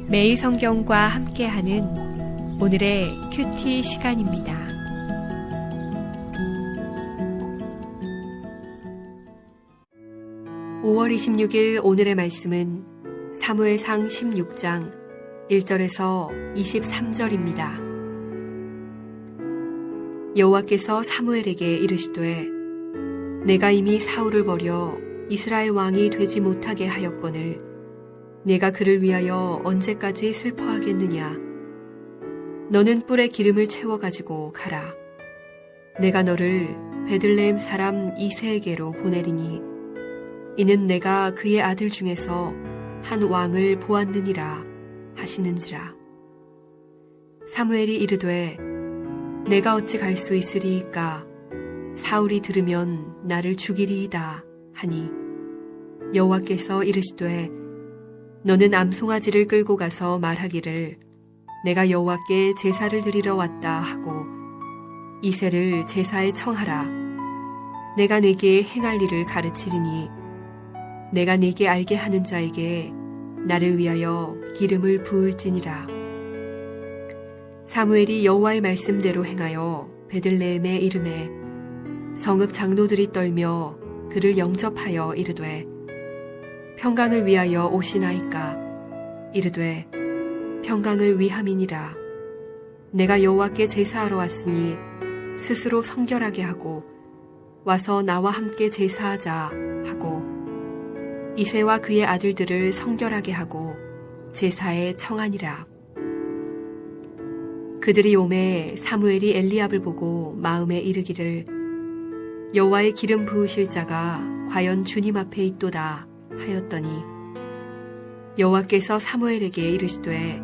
매일 성경과 함께하는 오늘의 큐티 시간입니다. (5월 26일) 오늘의 말씀은 사무엘상 16장 1절에서 23절입니다. 여호와께서 사무엘에게 이르시되 내가 이미 사울을 버려 이스라엘 왕이 되지 못하게 하였거늘 내가 그를 위하여 언제까지 슬퍼하겠느냐. 너는 뿔에 기름을 채워가지고 가라. 내가 너를 베들레헴 사람 이새에게로 보내리니 이는 내가 그의 아들 중에서 한 왕을 보았느니라 하시는지라. 사무엘이 이르되 내가 어찌 갈 수 있으리이까. 사울이 들으면 나를 죽이리이다 하니 여호와께서 이르시되 너는 암송아지를 끌고 가서 말하기를 내가 여호와께 제사를 드리러 왔다 하고 이새를 제사에 청하라. 내가 네게 행할 일을 가르치리니 내가 네게 알게 하는 자에게 나를 위하여 기름을 부을지니라. 사무엘이 여호와의 말씀대로 행하여 베들레헴에 이르매 성읍 장로들이 떨며 그를 영접하여 이르되 평강을 위하여 오시나이까. 이르되 평강을 위함이니라. 내가 여호와께 제사하러 왔으니 스스로 성결하게 하고 와서 나와 함께 제사하자 하고 이새와 그의 아들들을 성결하게 하고 제사에 청하니라. 그들이 오매 사무엘이 엘리압을 보고 마음에 이르기를 여호와의 기름 부으실 자가 과연 주님 앞에 있도다 하였더니 여호와께서 사무엘에게 이르시되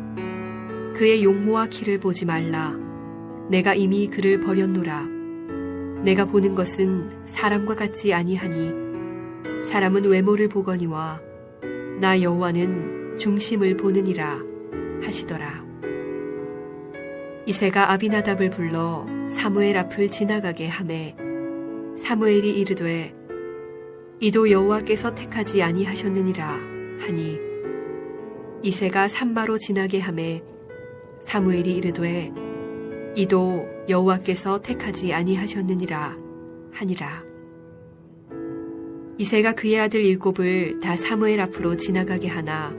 그의 용모와 키를 보지 말라. 내가 이미 그를 버렸노라. 내가 보는 것은 사람과 같지 아니하니 사람은 외모를 보거니와 나 여호와는 중심을 보느니라 하시더라. 이새가 아비나답을 불러 사무엘 앞을 지나가게 하매 사무엘이 이르되 이도 여호와께서 택하지 아니하셨느니라 하니 이새가 산마로 지나게 하매 사무엘이 이르되 이도 여호와께서 택하지 아니하셨느니라 하니라. 이새가 그의 아들 7을 다 사무엘 앞으로 지나가게 하나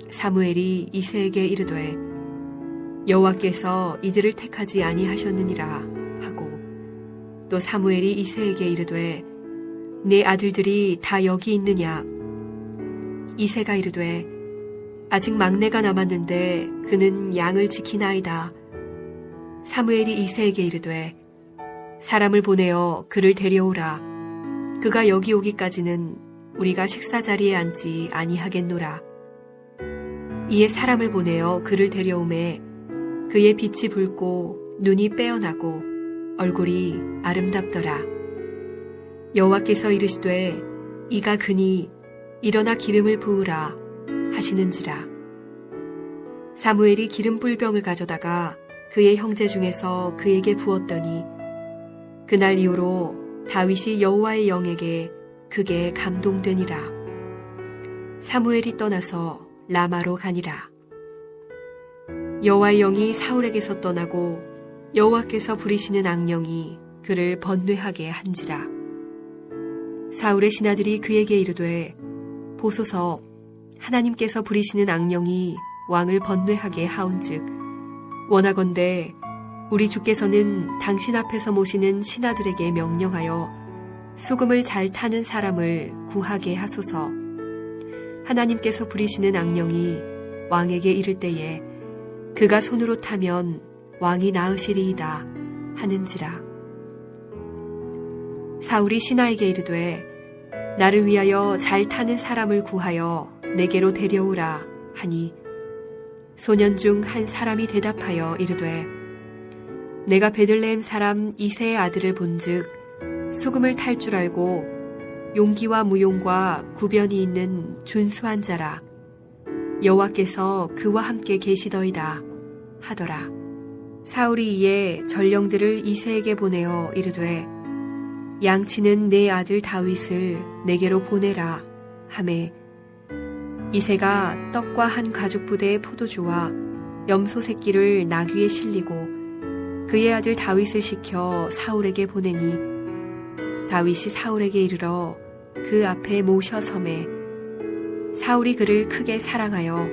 사무엘이 이새에게 이르되 여호와께서 이들을 택하지 아니하셨느니라 하고 또 사무엘이 이새에게 이르되 네 아들들이 다 여기 있느냐. 이새가 이르되 아직 막내가 남았는데 그는 양을 지키나이다. 사무엘이 이새에게 이르되 사람을 보내어 그를 데려오라. 그가 여기 오기까지는 우리가 식사 자리에 앉지 아니하겠노라. 이에 사람을 보내어 그를 데려오매 그의 빛이 붉고 눈이 빼어나고 얼굴이 아름답더라. 여호와께서 이르시되 이가 그니 일어나 기름을 부으라 하시는지라. 사무엘이 기름 뿔병을 가져다가 그의 형제 중에서 그에게 부었더니 그날 이후로 다윗이 여호와의 영에게 극에 감동되니라. 사무엘이 떠나서 라마로 가니라. 여호와의 영이 사울에게서 떠나고 여호와께서 부리시는 악령이 그를 번뇌하게 한지라. 사울의 신하들이 그에게 이르되 보소서 하나님께서 부리시는 악령이 왕을 번뇌하게 하온즉 원하건대 우리 주께서는 당신 앞에서 모시는 신하들에게 명령하여 수금을 잘 타는 사람을 구하게 하소서. 하나님께서 부리시는 악령이 왕에게 이를 때에 그가 손으로 타면 왕이 나으시리이다 하는지라. 사울이 신하에게 이르되 나를 위하여 잘 타는 사람을 구하여 내게로 데려오라 하니 소년 중 한 사람이 대답하여 이르되 내가 베들레헴 사람 이새의 아들을 본즉 수금을 탈 줄 알고 용기와 무용과 구변이 있는 준수한 자라. 여호와께서 그와 함께 계시더이다 하더라. 사울이 이에 전령들을 이새에게 보내어 이르되 양치는 내 아들 다윗을 내게로 보내라 하매 이새가 떡과 한 가죽 부대의 포도주와 염소 새끼를 나귀에 실리고 그의 아들 다윗을 시켜 사울에게 보내니 다윗이 사울에게 이르러 그 앞에 모셔 섬에 사울이 그를 크게 사랑하여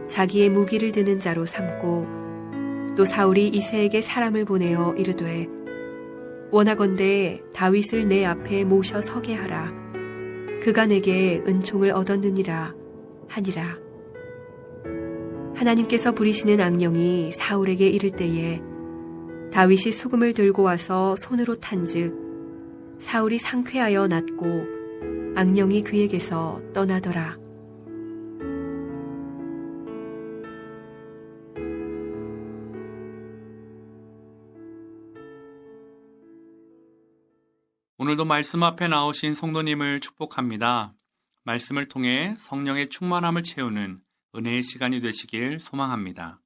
자기의 무기를 드는 자로 삼고 또 사울이 이새에게 사람을 보내어 이르되 원하건대 다윗을 내 앞에 모셔 서게 하라. 그가 내게 은총을 얻었느니라 하니라. 하나님께서 부리시는 악령이 사울에게 이를 때에 다윗이 수금을 들고 와서 손으로 탄즉 사울이 상쾌하여 낫고 악령이 그에게서 떠나더라. 오늘도 말씀 앞에 나오신 성도님을 축복합니다. 말씀을 통해 성령의 충만함을 채우는 은혜의 시간이 되시길 소망합니다.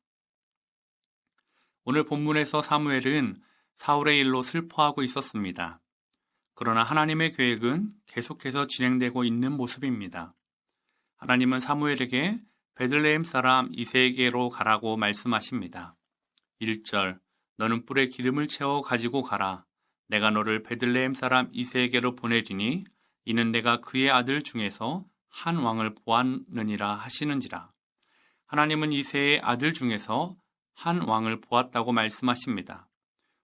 오늘 본문에서 사무엘은 사울의 일로 슬퍼하고 있었습니다. 그러나 하나님의 계획은 계속해서 진행되고 있는 모습입니다. 하나님은 사무엘에게 베들레헴 사람 이새에게로 가라고 말씀하십니다. 1절 너는 뿔에 기름을 채워 가지고 가라. 내가 너를 베들레헴 사람 이새에게로 보내리니 이는 내가 그의 아들 중에서 한 왕을 보았느니라 하시는지라. 하나님은 이새의 아들 중에서 한 왕을 보았다고 말씀하십니다.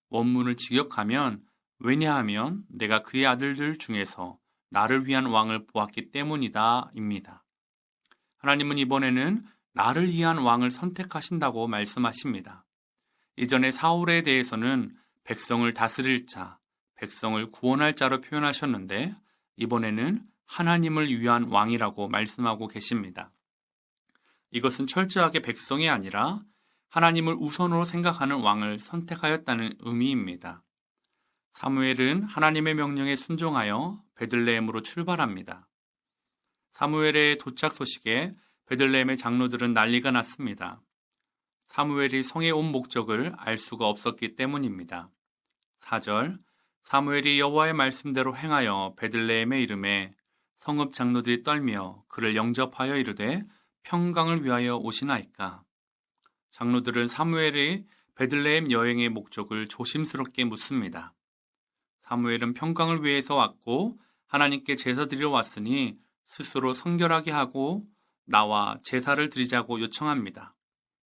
원문을 직역하면 왜냐하면 내가 그의 아들들 중에서 나를 위한 왕을 보았기 때문이다 입니다. 하나님은 이번에는 나를 위한 왕을 선택하신다고 말씀하십니다. 이전에 사울에 대해서는 백성을 다스릴 자, 백성을 구원할 자로 표현하셨는데 이번에는 하나님을 위한 왕이라고 말씀하고 계십니다. 이것은 철저하게 백성이 아니라 하나님을 우선으로 생각하는 왕을 선택하였다는 의미입니다. 사무엘은 하나님의 명령에 순종하여 베들레헴으로 출발합니다. 사무엘의 도착 소식에 베들레헴의 장로들은 난리가 났습니다. 사무엘이 성에 온 목적을 알 수가 없었기 때문입니다. 4절 사무엘이 여호와의 말씀대로 행하여 베들레헴에 이르매 성읍 장로들이 떨며 그를 영접하여 이르되 평강을 위하여 오시나이까. 장로들은 사무엘의 베들레헴 여행의 목적을 조심스럽게 묻습니다. 사무엘은 평강을 위해서 왔고 하나님께 제사 드리러 왔으니 스스로 성결하게 하고 나와 제사를 드리자고 요청합니다.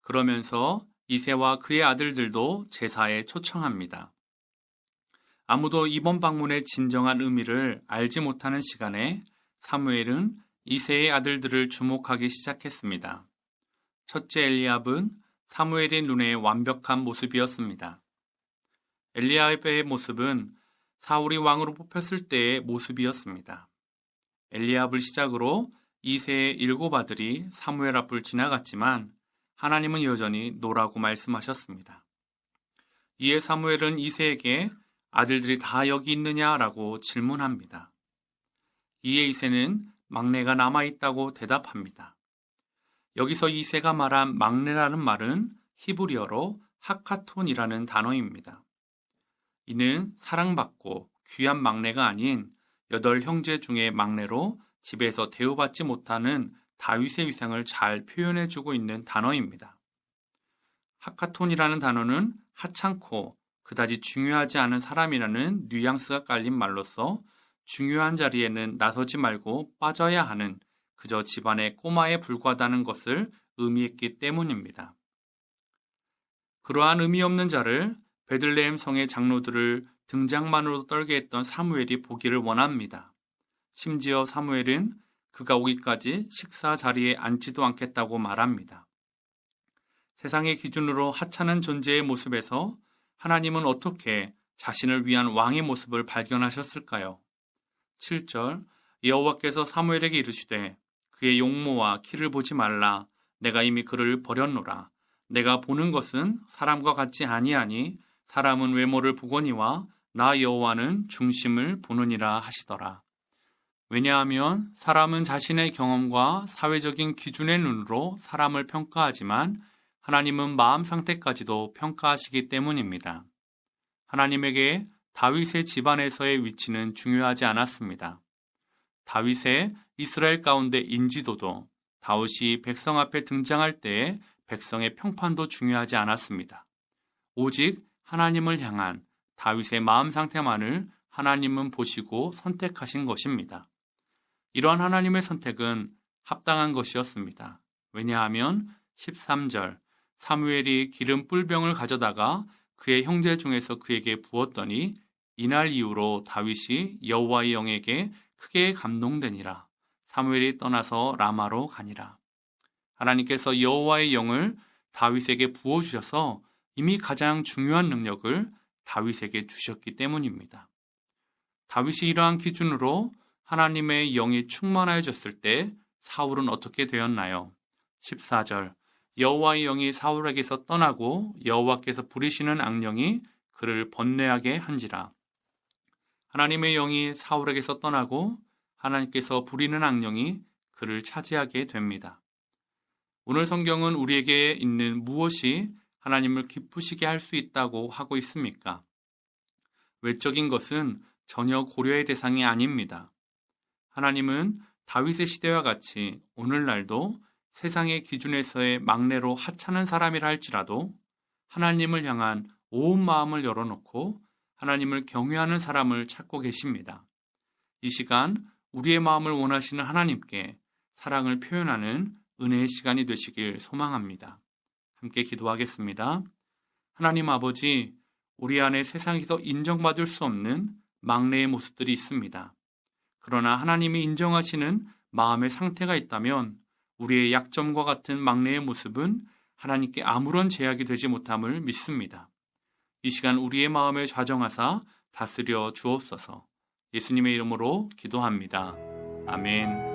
그러면서 이새와 그의 아들들도 제사에 초청합니다. 아무도 이번 방문의 진정한 의미를 알지 못하는 시간에 사무엘은 이새의 아들들을 주목하기 시작했습니다. 첫째 엘리압은 사무엘의 눈에 완벽한 모습이었습니다. 엘리압의 모습은 사울이 왕으로 뽑혔을 때의 모습이었습니다. 엘리압을 시작으로 이새의 7 아들이 사무엘 앞을 지나갔지만 하나님은 여전히 노라고 말씀하셨습니다. 이에 사무엘은 이새에게 아들들이 다 여기 있느냐라고 질문합니다. 이에 이새는 막내가 남아있다고 대답합니다. 여기서 이새가 말한 막내라는 말은 히브리어로 하카톤이라는 단어입니다. 이는 사랑받고 귀한 막내가 아닌 8 형제 중에 막내로 집에서 대우받지 못하는 다윗의 위상을 잘 표현해주고 있는 단어입니다. 하카톤이라는 단어는 하찮고 그다지 중요하지 않은 사람이라는 뉘앙스가 깔린 말로서 중요한 자리에는 나서지 말고 빠져야 하는 그저 집안의 꼬마에 불과하다는 것을 의미했기 때문입니다. 그러한 의미 없는 자를 베들레헴 성의 장로들을 등장만으로도 떨게 했던 사무엘이 보기를 원합니다. 심지어 사무엘은 그가 오기까지 식사 자리에 앉지도 않겠다고 말합니다. 세상의 기준으로 하찮은 존재의 모습에서 하나님은 어떻게 자신을 위한 왕의 모습을 발견하셨을까요? 7절 여호와께서 사무엘에게 이르시되 그의 용모와 키를 보지 말라. 내가 이미 그를 버렸노라. 내가 보는 것은 사람과 같지 아니하니 사람은 외모를 보거니와 나 여호와는 중심을 보느니라 하시더라. 왜냐하면 사람은 자신의 경험과 사회적인 기준의 눈으로 사람을 평가하지만 하나님은 마음 상태까지도 평가하시기 때문입니다. 하나님에게 다윗의 집안에서의 위치는 중요하지 않았습니다. 다윗의 이스라엘 가운데 인지도도 다윗이 백성 앞에 등장할 때 백성의 평판도 중요하지 않았습니다. 오직 하나님을 향한 다윗의 마음 상태만을 하나님은 보시고 선택하신 것입니다. 이러한 하나님의 선택은 합당한 것이었습니다. 왜냐하면 13절 사무엘이 기름 뿔병을 가져다가 그의 형제 중에서 그에게 부었더니 이날 이후로 다윗이 여호와의 영에게 크게 감동되니라. 사무엘이 떠나서 라마로 가니라. 하나님께서 여호와의 영을 다윗에게 부어주셔서 이미 가장 중요한 능력을 다윗에게 주셨기 때문입니다. 다윗이 이러한 기준으로 하나님의 영이 충만하여졌을 때 사울은 어떻게 되었나요? 14절 여호와의 영이 사울에게서 떠나고 여호와께서 부리시는 악령이 그를 번뇌하게 한지라. 하나님의 영이 사울에게서 떠나고 하나님께서 부리는 악령이 그를 차지하게 됩니다. 오늘 성경은 우리에게 있는 무엇이 하나님을 기쁘시게 할 수 있다고 하고 있습니까? 외적인 것은 전혀 고려의 대상이 아닙니다. 하나님은 다윗의 시대와 같이 오늘날도 세상의 기준에서의 막내로 하찮은 사람이라 할지라도 하나님을 향한 온 마음을 열어놓고 하나님을 경외하는 사람을 찾고 계십니다. 이 시간 우리의 마음을 원하시는 하나님께 사랑을 표현하는 은혜의 시간이 되시길 소망합니다. 함께 기도하겠습니다. 하나님 아버지, 우리 안에 세상에서 인정받을 수 없는 막내의 모습들이 있습니다. 그러나 하나님이 인정하시는 마음의 상태가 있다면 우리의 약점과 같은 막내의 모습은 하나님께 아무런 제약이 되지 못함을 믿습니다. 이 시간 우리의 마음에 좌정하사 다스려 주옵소서. 예수님의 이름으로 기도합니다. 아멘.